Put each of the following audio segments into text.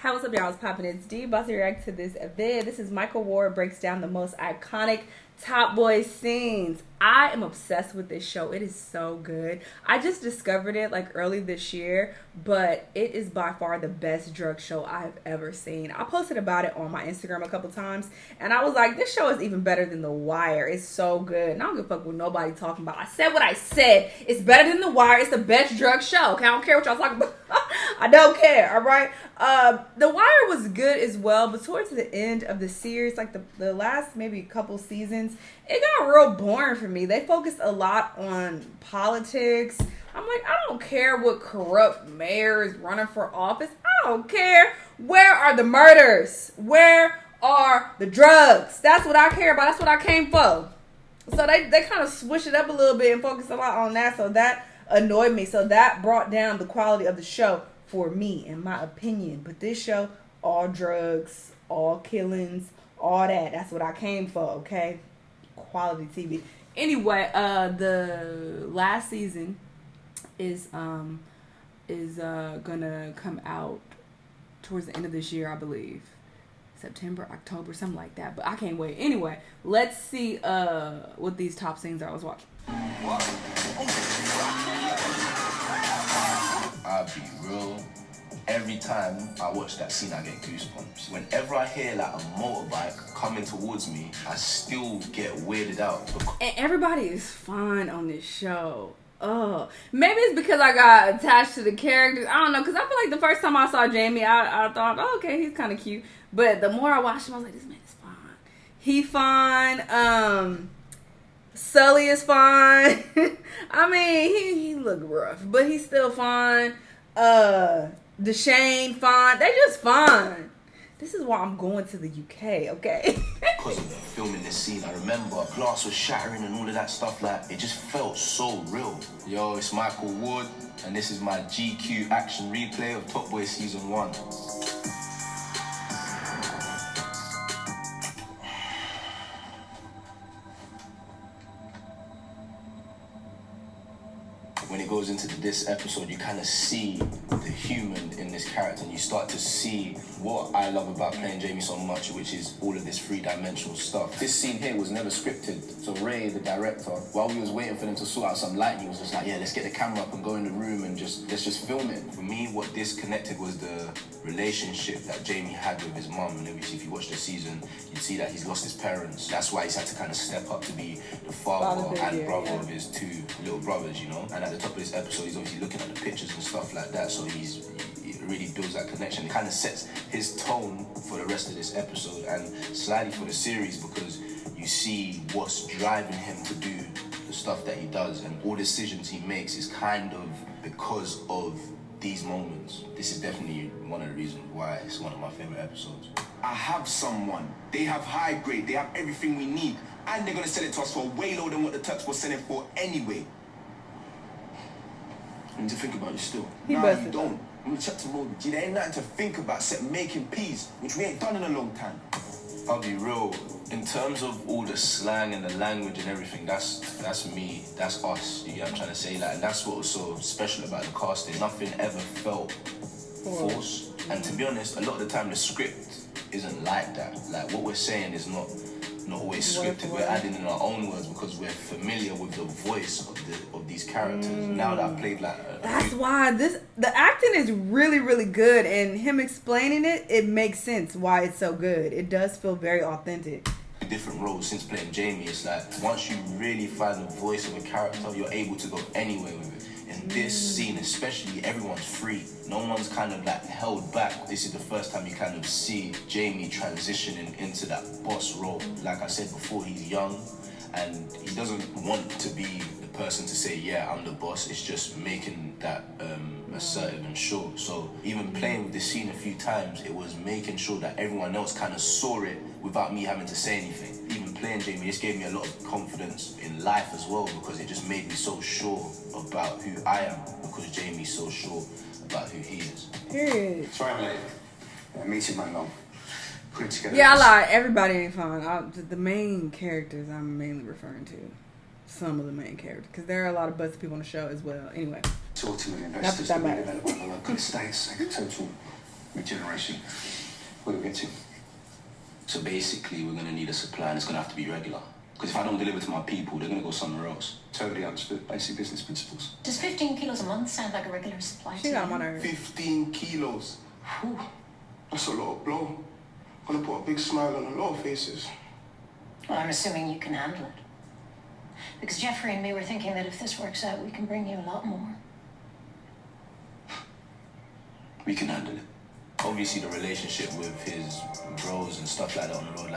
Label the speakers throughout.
Speaker 1: Hi, what's up, y'all? What's poppin'? It's D. About to react to this vid. This is Michael Ward breaks down the most iconic Top Boy scenes. I am obsessed with this show. It is so good. I just discovered it like early this year, but it is by far the best drug show I've ever seen. I posted about it on my Instagram a couple times, and I was like, this show is even better than The Wire. It's so good. And I don't give a fuck what nobody talking about. I said what I said. It's better than The Wire. It's the best drug show. Okay, I don't care what y'all talking about. I don't care, all right? The Wire was good as well, but towards the end of the series, like the last maybe couple seasons, it got real boring for me. They focused a lot on politics. I'm like, I don't care what corrupt mayor is running for office. I don't care. Where are the murders? Where are the drugs? That's what I care about. That's what I came for. So they kind of switched it up a little bit and focused a lot on that. So that annoyed me. So that brought down the quality of the show for me, in my opinion. But this show, all drugs, all killings, all that. That's what I came for, okay? Quality TV. Anyway, the last season is gonna come out towards the end of this year, I believe. September, October, something like that. But I can't wait. Anyway, let's see what these top scenes are. Let's watch.
Speaker 2: I'll be real. Every time I watch that scene, I get goosebumps. Whenever I hear like a motorbike coming towards me, I still get weirded out.
Speaker 1: And everybody is fine on this show. Oh, maybe it's because I got attached to the characters. I don't know, because I feel like the first time I saw Jamie, I thought, oh, okay, he's kind of cute. But the more I watched him, I was like, this man is fine. He fine. Sully is fine. I mean, he look rough, but he's still fine. Deshane fine. They just fine. This is why I'm going to the UK, okay?
Speaker 2: Because of filming this scene, I remember glass was shattering and all of that stuff. Like, it just felt so real. Yo, it's Michael Ward, and this is my GQ action replay of Top Boy Season 1. When it goes into this episode, you kind of see the human in this character, and you start to see what I love about playing Jamie so much, which is all of this three-dimensional stuff. This scene here was never scripted. So Ray, the director, while we was waiting for them to sort out some lighting, he was just like, yeah, let's get the camera up and go in the room and let's just film it. For me, what disconnected was the relationship that Jamie had with his mum. And obviously, if you watch the season, you'd see that he's lost his parents. That's why he's had to kind of step up to be the father and brother of his two little brothers, you know? And at the top of this episode, he's obviously looking at the pictures and stuff like that, so it really builds that connection. It kind of sets his tone for the rest of this episode and slightly for the series, because you see what's driving him to do the stuff that he does, and all decisions he makes is kind of because of these moments. This is definitely one of the reasons why it's one of my favorite episodes.
Speaker 3: I have someone. They have high grade. They have everything we need, and they're gonna sell it to us for way lower than what the Turks were selling for anyway. You need to think about it still. No, you don't. I'm gonna check tomorrow. Gee, there ain't nothing to think about except making peas, which we ain't done in a long time.
Speaker 2: I'll be real. In terms of all the slang and the language and everything, that's me. That's us. You get what I'm trying to say? Like, and that's what was so special about the casting. Nothing ever felt forced. And to be honest, a lot of the time the script isn't like that. Like, what we're saying is not always scripted. We're adding in our own words because we're familiar with the voice of these characters. Now that I've played like
Speaker 1: that's why the acting is really, really good, and him explaining it makes sense why it's so good. It does feel very authentic.
Speaker 2: Different roles since playing Jamie. It's like once you really find the voice of a character, you're able to go anywhere with it. In this scene especially, everyone's free. No one's kind of like held back. This is the first time you kind of see Jamie transitioning into that boss role. Like I said before, he's young and he doesn't want to be the person to say, yeah, I'm the boss. It's just making that assertive and sure. So even playing with this scene a few times, it was making sure that everyone else kind of saw it without me having to say anything. Even playing Jamie, this gave me a lot of confidence in life as well, because it just made me so sure about who I am, because Jamie's so sure about who he is.
Speaker 1: Period.
Speaker 3: Sorry I'm late. Meeting my mom. Put it together.
Speaker 1: Yeah, I lied. Everybody ain't fine. The main characters I'm mainly referring to. Some of the main characters, because there are a lot of busted people on the show as well. Anyway.
Speaker 3: Talk to me, investors to redevelop on the local estates, like a total Regeneration. What do we get to?
Speaker 2: So basically, we're gonna need a supply, and it's gonna have to be regular. Because if I don't deliver to my people, they're gonna go somewhere else.
Speaker 3: Totally understood. Basic business principles.
Speaker 4: Does 15 kilos a month sound like a regular supply?
Speaker 1: She got him on her.
Speaker 3: 15 kilos. Whew. That's a lot of blow. Gonna put a big smile on a lot of faces.
Speaker 4: Well, I'm assuming you can handle it. Because Jeffrey and me were thinking that if this works out, we can bring you a lot more.
Speaker 2: We can handle it. Obviously, the relationship with his bros and stuff like that on the road,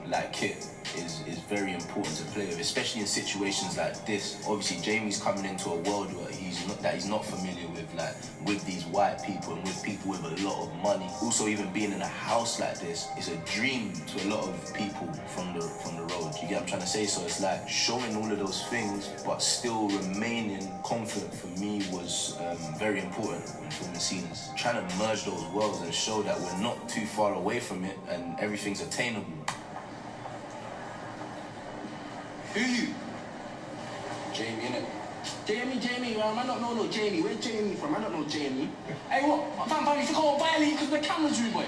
Speaker 2: like Kit, is very important to play with, especially in situations like this. Obviously, Jamie's coming into a world where he's not familiar with, like, with these white people and with people with a lot of money. Also, even being in a house like this is a dream to a lot of people from the road. You get what I'm trying to say? So it's like showing all of those things, but still remaining confident for me was very important when filming scenes. Trying to merge those worlds and show that we're not too far away from it and everything's attainable.
Speaker 3: Who you?
Speaker 2: Jamie, innit?
Speaker 3: Jamie, I don't know Jamie. Where's Jamie from? I don't know Jamie.
Speaker 5: Hey, what? Fam, you can't violate because the camera's through, boy.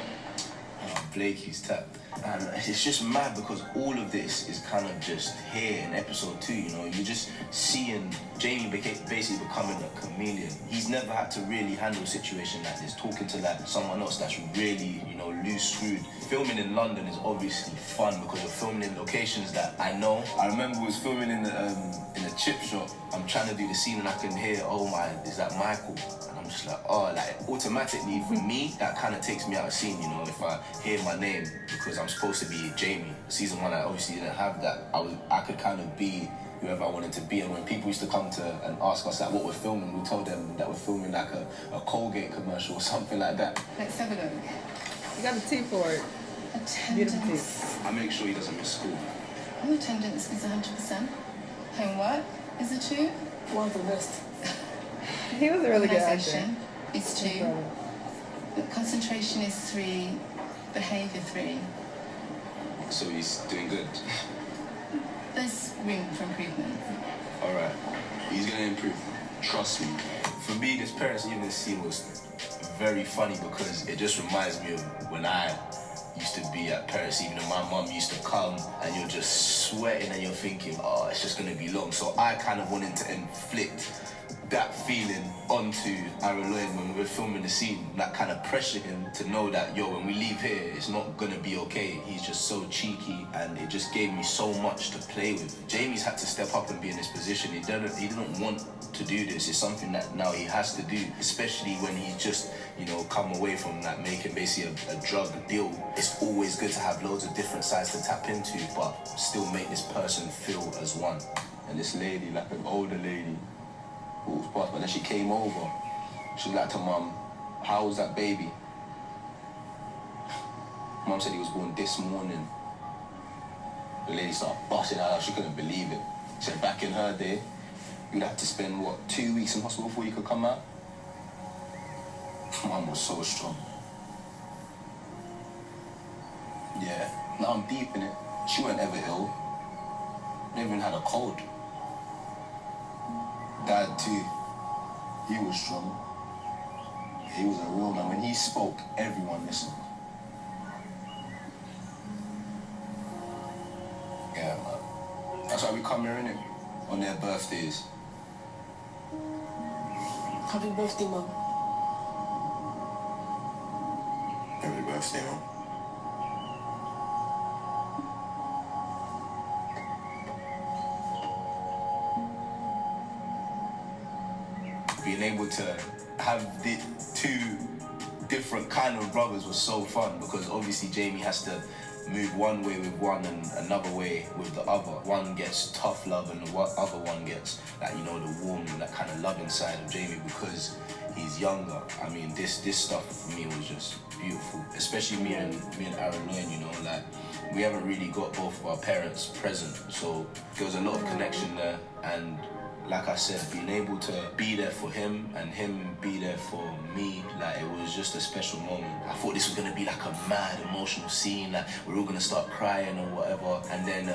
Speaker 2: Blakey's tapped. And it's just mad because all of this is kind of just here in episode 2, you know. You're just seeing Jamie basically becoming a chameleon. He's never had to really handle a situation like this, talking to like someone else that's really, you know, loose screwed. Filming in London is obviously fun because you're filming in locations that I know. I remember we was filming in a chip shop. I'm trying to do the scene and I can hear, oh my, is that Micheal? I'm just like, oh, like automatically for me, that kind of takes me out of scene, you know, if I hear my name because I'm supposed to be Jamie. Season 1, I obviously didn't have that. I could kind of be whoever I wanted to be. And when people used to come to and ask us like what we're filming, we told them that we're filming like a Colgate commercial or something like that.
Speaker 6: Let's have a look.
Speaker 1: You got a T for it. Beautiful T.
Speaker 6: Attendance.
Speaker 2: I make sure he doesn't miss school.
Speaker 6: Oh, attendance is 100%. Homework is a 2.
Speaker 5: One of the best.
Speaker 1: He was a really good actor.
Speaker 6: Organisation is 2. Concentration is 3. Behaviour 3.
Speaker 2: So he's doing good.
Speaker 6: There's room for improvement.
Speaker 2: All right, he's gonna improve. Trust me. For me, this parents' evening scene was very funny because it just reminds me of when I used to be at parents' evening. My mum used to come and you're just sweating and you're thinking, oh, it's just gonna be long. So I kind of wanted to inflict that feeling onto Aaron Lloyd when we were filming the scene, that kind of pressure him to know that, yo, when we leave here, it's not gonna be okay. He's just so cheeky and it just gave me so much to play with. Jamie's had to step up and be in this position. He didn't want to do this. It's something that now he has to do, especially when he's just, you know, come away from that making basically a drug deal. It's always good to have loads of different sides to tap into, but still make this person feel as one.
Speaker 3: And this lady, like an older lady, walked past, but then she came over. She was like to Mum, how was that baby? Mum said he was born this morning. The lady started busting out. She couldn't believe it. She said back in her day, you'd have to spend, 2 weeks in hospital before you could come out? Mum was so strong. Yeah, now I'm deep in it. She wasn't ever ill. Never even had a cold. Dad too. He was strong. He was a real man. When he spoke, everyone listened. Yeah, man. That's why we come here, innit? On their birthdays.
Speaker 5: Happy birthday, Mum.
Speaker 3: Happy birthday, Mum.
Speaker 2: Being able to have the 2 different kind of brothers was so fun because obviously Jamie has to move one way with one and another way with the other. One gets tough love and the other one gets, like, you know, the warm, that kind of loving side of Jamie because he's younger. I mean, this stuff for me was just beautiful, especially me and Aaron Lloyd, you know, like, we haven't really got both of our parents present, so there was a lot of connection there. And like I said, being able to be there for him and him be there for me, like, it was just a special moment. I thought this was gonna be like a mad emotional scene, like we're all gonna start crying or whatever. And then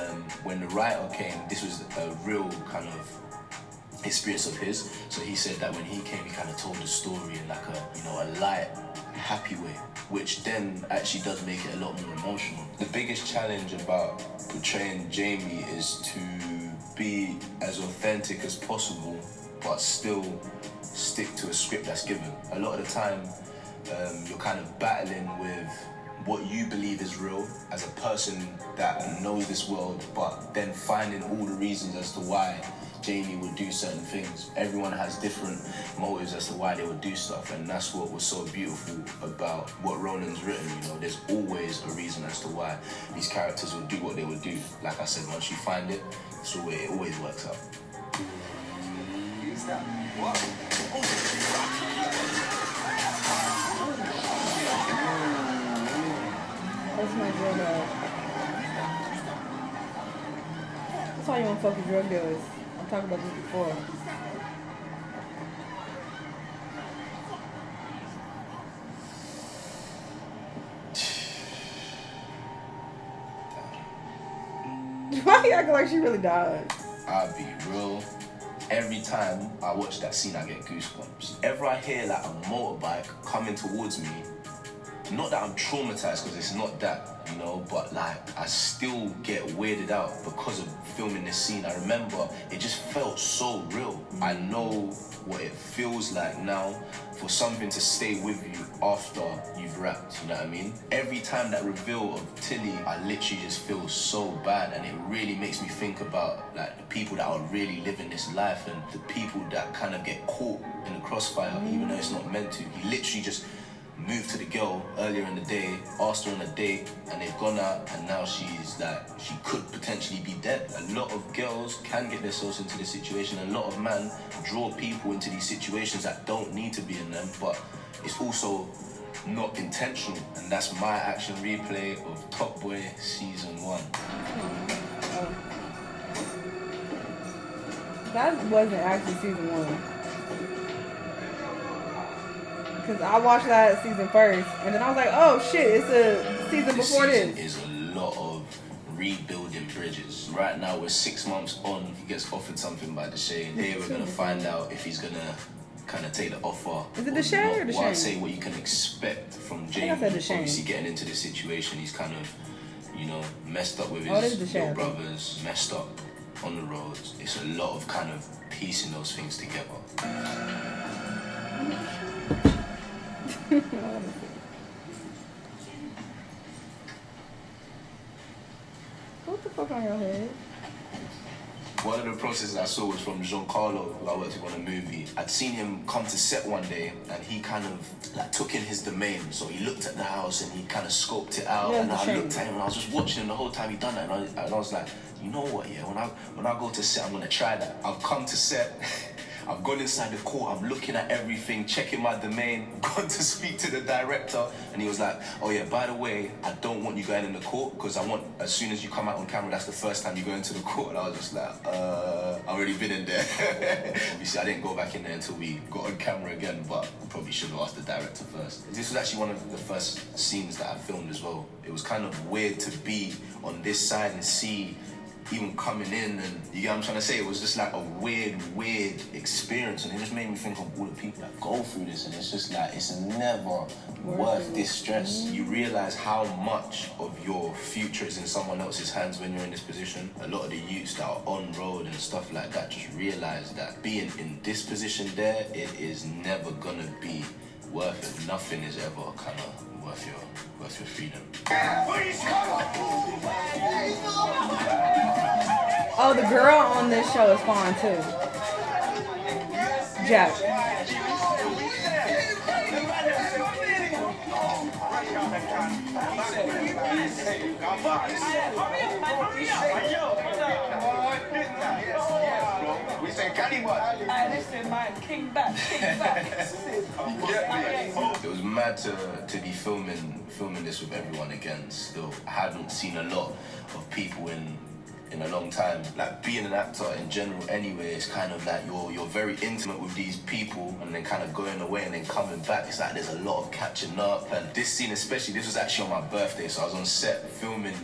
Speaker 2: when the writer came, this was a real kind of experience of his. So he said that when he came, he kind of told the story in like a light, happy way, which then actually does make it a lot more emotional. The biggest challenge about portraying Jamie is to be as authentic as possible, but still stick to a script that's given. A lot of the time, you're kind of battling with what you believe is real as a person that knows this world, but then finding all the reasons as to why Jamie would do certain things. Everyone has different motives as to why they would do stuff, and that's what was so beautiful about what Ronan's written. You know, there's always a reason as to why these characters would do what they would do. Like I said, once you find it, so it always works out.
Speaker 5: Use that. What?
Speaker 1: That's my drug dog. That's why you want to fuck with drug dealers. I talked about this before. Why you acting like she really died?
Speaker 2: I'll be real. Every time I watch that scene, I get goosebumps. Ever I hear like a motorbike coming towards me, not that I'm traumatized, because it's not that, you know, but like I still get weirded out because of filming this scene. I remember it just felt so real. I know what it feels like now for something to stay with you after you've wrapped, you know what I mean? Every time that reveal of Tilly, I literally just feel so bad, and it really makes me think about like the people that are really living this life and the people that kind of get caught in the crossfire, even though it's not meant to. He literally just moved to the girl earlier in the day, asked her on a date, and they've gone out, and now she's like, she could potentially be dead. A lot of girls can get themselves into this situation. A lot of men draw people into these situations that don't need to be in them, but it's also not intentional. And that's my action replay of Top Boy Season 1.
Speaker 1: That wasn't actually season 1. Because I watched that season first, and then I was like, oh shit, it's a season before this.
Speaker 2: This season is a lot of rebuilding bridges. Right now, we're 6 months on. He gets offered something by Deshae. Here we're going to find out if he's going to kind of take the offer.
Speaker 1: Is it Deshae or Deshae?
Speaker 2: Well, I'd say what you can expect from Jamie. Obviously, getting into this situation, he's kind of, you know, messed up with his little brothers, messed up on the roads. It's a lot of kind of piecing those things together.
Speaker 1: What the fuck on your head?
Speaker 2: One of the processes I saw was from Giancarlo, who I worked with on a movie. I'd seen him come to set one day, and he kind of like took in his domain. So he looked at the house and he kind of scoped it out. And I looked at him and I was just watching him the whole time he done that. And I was like, you know what? Yeah, when I go to set, I'm gonna try that. I've come to set. I've gone inside the court, I'm looking at everything, checking my domain, gone to speak to the director, and he was like, oh yeah, by the way, I don't want you going in the court, because I want, as soon as you come out on camera, that's the first time you go into the court. And I was just like, I've already been in there. Obviously, I didn't go back in there until we got on camera again, but I probably should have asked the director first. This was actually one of the first scenes that I filmed as well. It was kind of weird to be on this side and see even coming in, and you get what I'm trying to say. It was just like a weird experience, and it just made me think of all the people that go through this, and it's just like, it's never worth this stress. You realize how much of your future is in someone else's hands when you're in this position. A lot of the youths that are on road and stuff like that just realize that being in this position there, it is never gonna be worth it. Nothing is ever kind of worth your freedom.
Speaker 1: Oh, the girl on this show is fine too. Jack.
Speaker 5: We say Cannibal.
Speaker 7: Listen, man, king back.
Speaker 2: It was mad to be filming this with everyone again still. I hadn't seen a lot of people in in a long time. Like being an actor in general anyway, it's kind of like you're very intimate with these people and then kind of going away and then coming back. It's like there's a lot of catching up. And this scene especially, this was actually on my birthday, so I was on set filming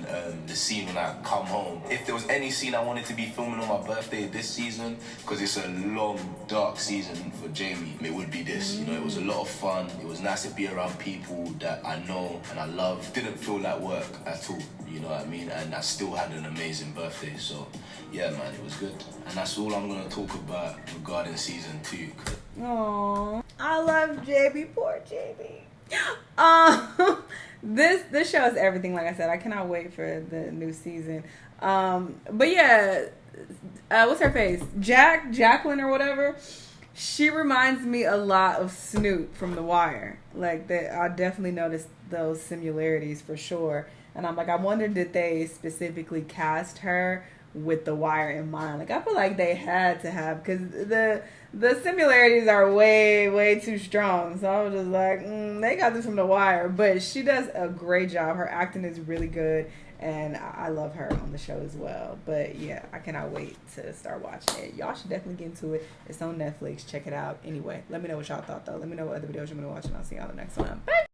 Speaker 2: the scene when I come home. If there was any scene I wanted to be filming on my birthday this season, because it's a long, dark season for Jamie, it would be this. You know, it was a lot of fun. It was nice to be around people that I know and I love. Didn't feel like work at all, you know what I mean? And I still had an amazing birthday, so yeah, man, it was good. And that's all I'm gonna talk about regarding season 2.
Speaker 1: Aww, I love Jamie. Poor Jamie. This show is everything. Like I said, I cannot wait for the new season. But yeah, what's her face? Jacqueline or whatever. She reminds me a lot of Snoop from The Wire. Like that, I definitely noticed those similarities for sure. And I'm like, I wonder did they specifically cast her with The Wire in mind? Like I feel like they had to have, because the similarities are way too strong. So I was just like, they got this from The Wire. But she does a great job. Her acting is really good. And I love her on the show as well. But yeah, I cannot wait to start watching it. Y'all should definitely get into it. It's on Netflix. Check it out. Anyway, let me know what y'all thought though. Let me know what other videos you want to watch, and I'll see y'all in the next one. Bye.